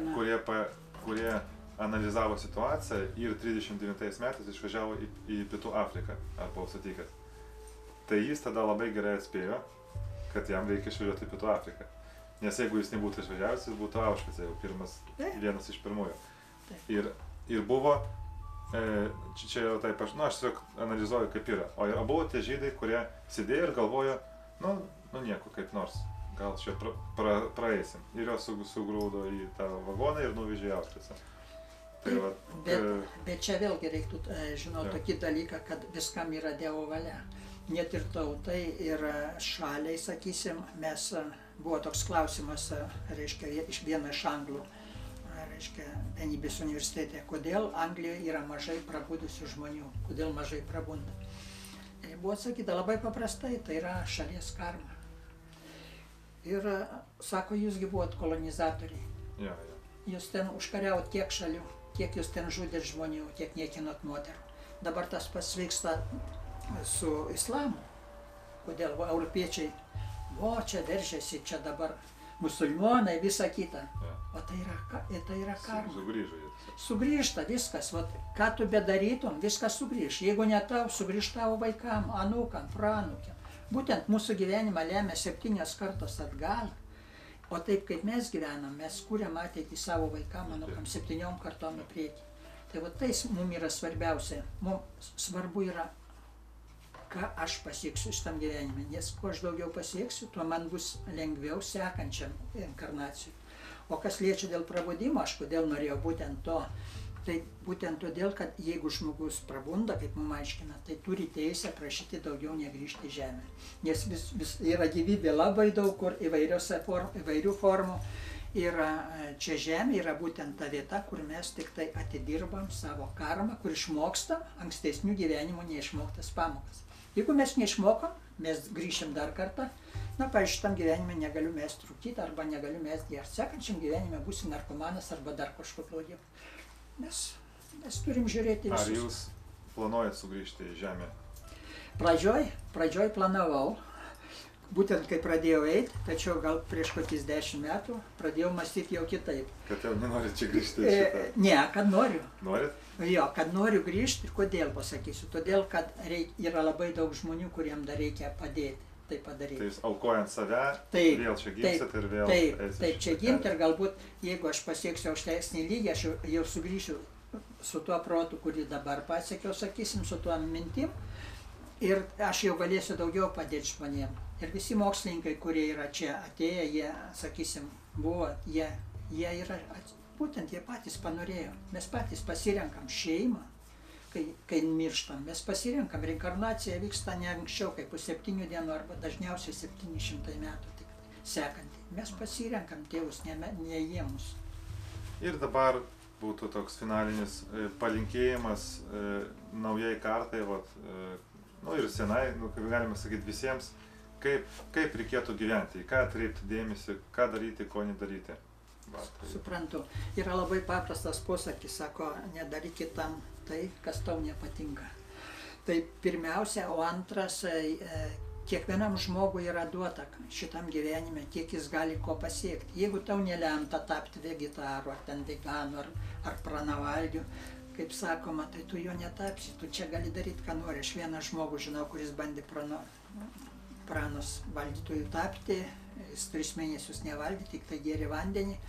kurie analizavo situaciją ir 39 metais išvažiavo į Pietų Afriką, ar buvo sutikęs. Tai jis tada labai gerai atspėjo, kad jam reikia išvažiuoti į Pietų Afriką. Nes jeigu jis nebūtų išvažiavęs, jis būtų Aušvice jau vienas iš pirmųjų. Ir buvo čia jau taip, aš tiesiog analizuoju, kaip yra. O buvo tie žydai, kurie sėdėjo ir galvojo, nieko, kaip nors, gal čia praeisim. Ir jos sugrūdo į tą vagoną ir nuvežė į Aušvicą. Bet čia vėlgi reiktų žinoti tokį dalyką, kad viskam yra Dievo valia. Net ir tautai ir šaliai, sakysim, buvo toks klausimas, reiškia, vieno iš anglų, reiškia, vienybės universitete, kodėl Anglijoje yra mažai prabudusių žmonių, kodėl mažai prabunda. Ir buvo atsakyta labai paprastai, tai yra šalies karma. Ir sako, jūsgi buvot kolonizatoriai. Jūs ten užkariavot tiek šalių, kiek jūs ten žudėt žmonių, tiek niekinot moterų. Dabar tas pats vyksta su islamu. Kodėl europiečiai, čia veržėsi, čia dabar musulmonai, visa kita. O tai yra karma. Sugrįžta viskas. Ką tu bedarytum, viskas sugrįž. Jeigu ne tau, sugrįž tavo vaikam, anūkam, praanūkiam. Būtent mūsų gyvenimą lemia 7 kartos atgal. O taip kaip mes gyvenam, mes kuriam ateitį savo vaikam, anūkam, 7 kartom į priekį. Tai tai mums yra svarbiausia. Mums svarbu yra, ką aš pasieksiu šitam gyvenime. Nes kuo aš daugiau pasieksiu, tuo man bus lengviau sekančiam inkarnacijui. O kas liečia dėl prabudimo, aš kodėl norėjau būtent to, tai būtent todėl, kad jeigu žmogus prabunda, kaip mums aiškina, tai turi teisę prašyti daugiau negrįžti į žemę. Nes vis yra gyvybė labai daug kur įvairių formų yra čia žemė, yra būtent ta vieta, kur mes tik tai atidirbam savo karmą, kur išmokstam ankstesnių gyvenimų neišmoktas pamokas. Jeigu mes neišmokom, mes grįšim dar kartą, pavyzdžiui, šitam gyvenime negaliu mesti rūkyti arba negaliu mesti gerti. Sekančiam gyvenime būsi narkomanas arba dar kažko blogiau. Mes turim žiūrėti visus. Ar jūs planuojat sugrįžti į žemę? Pradžioj planavau, būtent kai pradėjau eiti, tačiau gal prieš kokius 10 metų pradėjau mąstyti jau kitaip. Kad jau nenorit čia grįžti į šitą? Ne, kad noriu. Norit? Jo, kad noriu grįžti ir kodėl pasakysiu. Todėl, kad yra labai daug žmonių, kuriem dar reikia padėti tai padaryti. Tai jūs aukojant save, vėl čia gimsit ir vėl eisit. Taip, čia gimti ir galbūt, jeigu aš pasieksiu aukštesnį lygį, aš jau sugrįšiu su tuo protu, kurį dabar pasiekiau, sakysim, su tuo mintim. Ir aš jau galėsiu daugiau padėti žmonėm. Ir visi mokslininkai, kurie yra čia atėję, jie, sakysim, buvo, jie yra, būtent jie patys panorėjo. Mes patys pasirenkam šeimą, kai mirštam. Mes pasirenkam, reinkarnacija vyksta ne anksčiau, kaip po 7 dienų arba dažniausiai 700 metų tik sekantį. Mes pasirenkam tėvus, ne jie mus. Ir dabar būtų toks finalinis palinkėjimas naujai kartai, ir senai, kaip galima sakyti visiems, kaip reikėtų gyventi, į ką atkreipti dėmesį, ką daryti, ko nedaryti. Suprantu. Yra labai paprastas posakis, sako, nedaryk kitam tai, kas tau nepatinka. Tai pirmiausia, o antras, kiekvienam žmogui yra duota šitam gyvenime, kiek jis gali ko pasiekti. Jeigu tau nelemta tapti vegetaru, ar ten veganu, ar pranavalgiu, kaip sakoma, tai tu jo netapsi, tu čia gali daryti, ką nori. Aš vieną žmogų žinau, kuris bandė pranos valdytojų tapti, jis 3 mėnesius nevalgė, tik tai gėrė vandenį,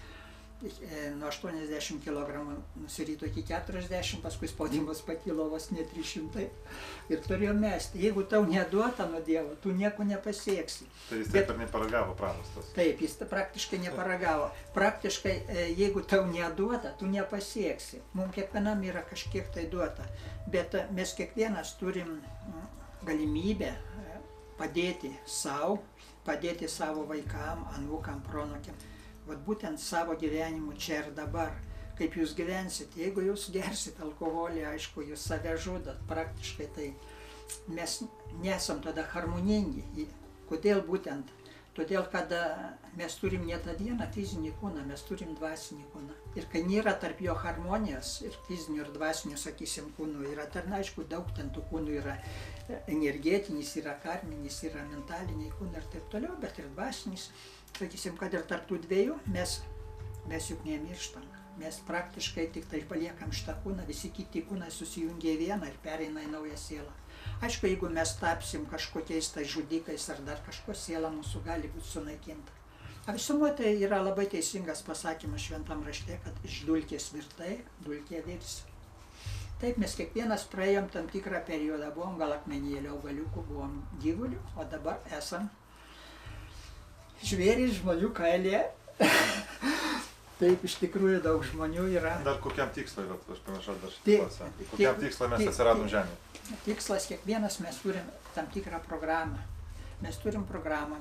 nuo 80 kg nusirito iki 40, paskui spaudimas pakilo vos ne 300 ir turėjo mesti. Jeigu tau neduota nuo Dievo, tu nieko nepasieksi. Tai jis taip ir neparagavo pranas. Taip, jis praktiškai neparagavo. Praktiškai, jeigu tau neduota, tu nepasieksi. Mums kiekvienam yra kažkiek tai duota, bet mes kiekvienas turim galimybę padėti savo vaikam, anūkam, proanūkiam. Vat būtent savo gyvenimu čia ir dabar. Kaip jūs gyvensit, jeigu jūs gersit alkoholį, aišku, jūs save žudot, praktiškai tai mes nesam tada harmoningi. Kodėl būtent? Todėl, kad mes turim ne tą dieną fizinį kūną, mes turim dvasinį kūną. Ir kai nėra tarp jo harmonijos ir fizinių ir dvasinių, sakysim, kūnų, yra ten, aišku, daug ten tų kūnų yra energetinis, yra karminis, yra mentaliniai kūnai ir taip toliau, bet ir dvasinis. Sakysim, kad ir tarp tų dviejų mes juk nemirštam. Mes praktiškai tik tai paliekam šitą kūną, visi kiti kūnai susijungia į vieną ir pereina į naują sielą. Aišku, jeigu mes tapsim kažkokiais tai žudikais ar dar kažko, siela mūsų gali būti sunaikinta. Visumoje tai yra labai teisingas pasakymas šventam rašte, kad iš dulkės virtai, dulkė virsi. Taip, mes kiekvienas praėjom tam tikrą periodą, buvom gal akmenėlio augaliukų, buvom gyvulių, o dabar esam žvėrys žmonių kailė. Taip, iš tikrųjų daug žmonių yra. Dar kokiam tikslai, aš pamiršau dar šitą. Kokiam tikslai mes atsiradom žemėje? Tikslas kiekvienas, mes turim tam tikrą programą. Mes turim programą,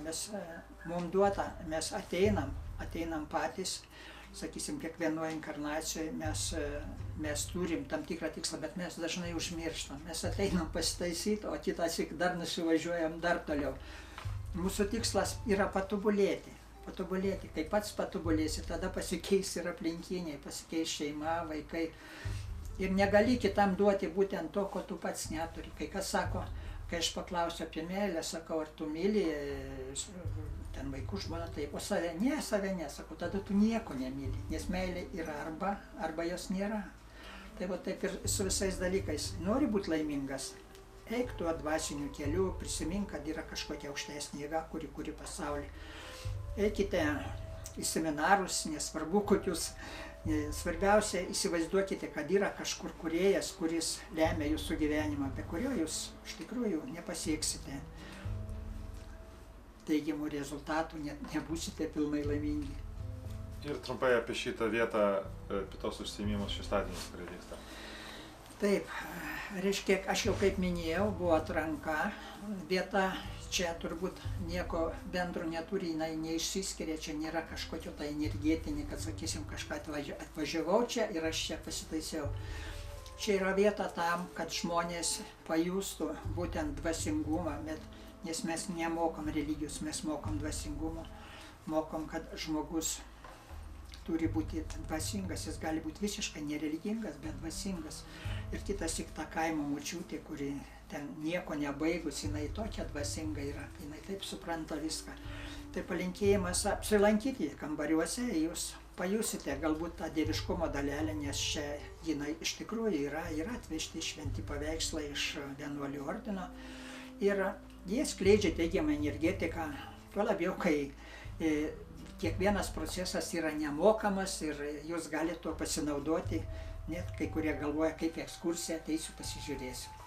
mums duota, mes ateinam patys, sakysim, kiekvienoje inkarnacijoje mes turim tam tikrą tikslą, bet mes dažnai užmirštam. Mes ateinam pasitaisyti, o kitąsyk dar nusivažiuojam dar toliau. Mūsų tikslas yra patobulėti. Kai pats patobulėsi, tada pasikeis ir aplinkiniai, pasikeis šeima, vaikai. Ir negali kitam duoti būtent to, ko tu pats neturi. Kai kas sako, kai aš paklausiu apie meilę, sakau, ar tu myli ten vaikų žmoną, taip, o save ne, sakau, tada tu nieko nemyli, nes meilė yra arba jos nėra. Tai va taip ir su visais dalykais. Nori būti laimingas, eik tuo dvasiniu keliu, prisimink, kad yra kažkokia aukštesnė jėga, kuri pasaulį. Eikite į seminarus, nesvarbu kokius, svarbiausia įsivaizduokite, kad yra kažkur kūrėjas, kuris lemia jūsų gyvenimą, apie kurio jūs iš tikrųjų nepasieksite teigiamų rezultatų, nebūsite pilnai laimingi. Ir trumpai apie šitą vietą, apie tos užsiėmimus šeštadienis, kurie vyksta. Taip, reiškia, aš jau kaip minėjau, buvo atranka, vieta čia turbūt nieko bendro neturi, jinai neišsiskiria, čia nėra kažkokio tai energetinė, kad sakysim, kažką atvažiavau čia ir aš čia pasitaisiau. Čia yra vieta tam, kad žmonės pajustų būtent dvasingumą, nes mes nemokam religijos, mes mokam dvasingumo, mokom, kad žmogus turi būti dvasingas, jis gali būti visiškai nereligingas, bet dvasingas. Ir kitas tik ta kaimo močiutė, kuri ten nieko nebaigus, jinai tokia dvasinga yra, jinai taip supranta viską. Tai palinkėjimas apsilankyti kambariuose, jūs pajusite galbūt tą dieviškumo dalelę, nes čia jinai iš tikrųjų yra atvežti šventi paveikslai iš vienuolių ordino. Ir jie skleidžia teigiamą energetiką, tuo labiau, kai kiekvienas procesas yra nemokamas ir jūs galite tuo pasinaudoti, net kai kurie galvoja, kaip ekskursiją ateisiu, pasižiūrėsiu.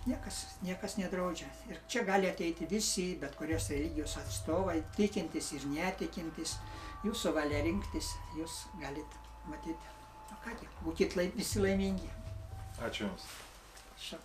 Niekas nedraudžia. Ir čia gali ateiti visi, bet kurios religijos atstovai, tikintis ir netikintis, jūsų valia rinktis, jūs galite matyti. O kągi, būkit visi laimingi. Ačiū Jums. Šia.